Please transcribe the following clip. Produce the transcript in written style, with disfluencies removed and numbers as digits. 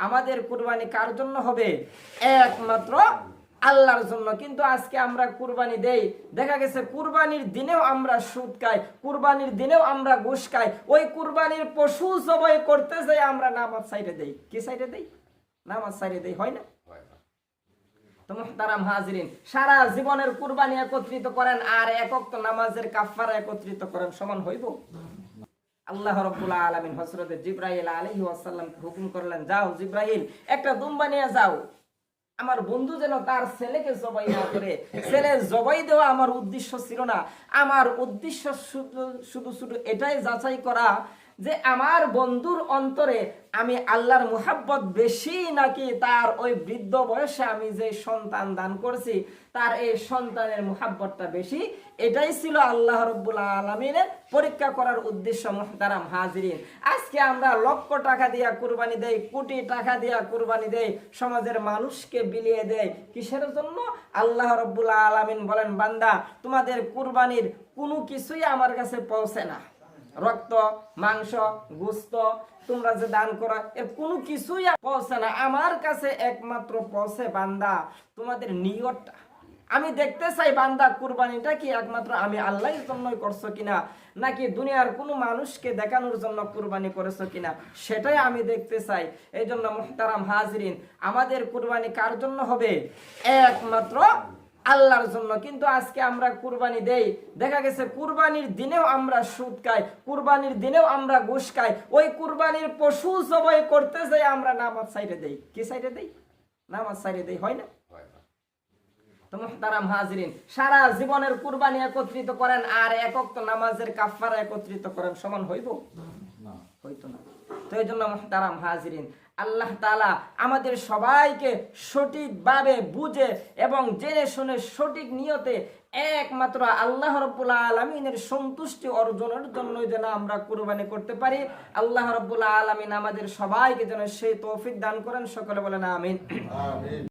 আমাদের কুরবানি কার জন্য হবে? একমাত্র আল্লাহর জন্য। কিন্তু আজকে আমরা কুরবানি দেই, দেখা গেছে কুরবানির দিনেও আমরা সুদ খাই, কুরবানির দিনেও আমরা ঘুষ খাই। ওই কুরবানির পশু জবাই করতে যাই আমরা নামাজ সাইডে দেই। কি সাইডে দেই? নামাজ সাইডে দেই, হয় না? তো মুহতারাম হাজিরিন, সারা জীবনের কুরবানি একত্রিত করেন আর এক ওয়াক্ত নামাজের কাফারা একত্রিত করেন, সমান হইব? আল্লাহ রাব্বুল আলামিন হযরত জিবরাইল আলাইহিস সালামকে হুকুম করলেন, যাও জিবরাইল, একটা দুম্বা নিয়ে যাও। আমার বন্ধু যেন তার ছেলেকে জবাই না করে। ছেলে জবাই দেওয়া আমার উদ্দেশ্য ছিল না। আমার উদ্দেশ্য শুধু শুধু এটাই যাচাই করা যে আমার বন্ধুর অন্তরে আমি আল্লাহর মুহাব্বত বেশি নাকি তার ওই বৃদ্ধ বয়সে আমি যে সন্তান দান করছি তার এই সন্তানের মুহাব্বতটা বেশি। এটাই ছিল আল্লাহ রাব্বুল আলামিনের পরীক্ষা করার উদ্দেশ্য। মুহতারাম হাজিরিন, আজকে আমরা লক্ষ টাকা দিয়া কুরবানি দেই, কোটি টাকা দিয়া কুরবানি দেই, সমাজের মানুষকে বিলিয়ে দেয়। কিসের জন্য? আল্লাহ রাব্বুল আলামিন বলেন, বান্দা, তোমাদের কুরবানির কোনো কিছুই আমার কাছে পৌঁছে না। রক্ত, মাংস, গোশত তোমরা যে দান করো এর কোনো কিছুই পৌঁছে না। আমার কাছে একমাত্র পৌঁছে বান্দা তোমাদের নিয়তটা। আমি দেখতে চাই বান্দা কুরবানিটা কি একমাত্র আমি আল্লাহর জন্যই করছো কিনা, নাকি দুনিয়ার কোনো মানুষকে দেখানোর জন্য কুরবানি করেছো কিনা, সেটাই আমি দেখতে চাই। এই জন্য মুহতারাম হাজিরিন, আমাদের কুরবানি কার জন্য হবে? একমাত্র আল্লাহর জন্য। কিন্তু আজকে আমরা কুরবানি দেই, দেখা গেছে কুরবানির দিনেও আমরা সুদ খাই, কুরবানির দিনেও আমরা ঘুষ খাই। ওই কুরবানির পশু জবাই করতে যাই আমরা নামাজ সাইডে দেই। কি সাইডে দেই? নামাজ সাইডে দেই, হয় না? তো মুহতারাম হাজিরিন, সারা জীবনের কুরবানি একত্রিত করেন আর এক ওয়াক্ত নামাজের কাফারা একত্রিত করেন, সমান হইব? হইতো না। তো এই জন্য মুহতারাম হাজিরিন, আল্লাহ তাআলা আমাদের সবাইকে সঠিকভাবে বুঝে এবং জেনে শুনে সঠিক নিয়তে একমাত্র আল্লাহ রাব্বুল আলামিনের সন্তুষ্টি অর্জনের জন্য যেন আমরা কুরবানি করতে পারি। আল্লাহ রাব্বুল আলামিন আমাদের সবাইকে যেন সেই তৌফিক দান করেন। সকলে বলেন আমিন।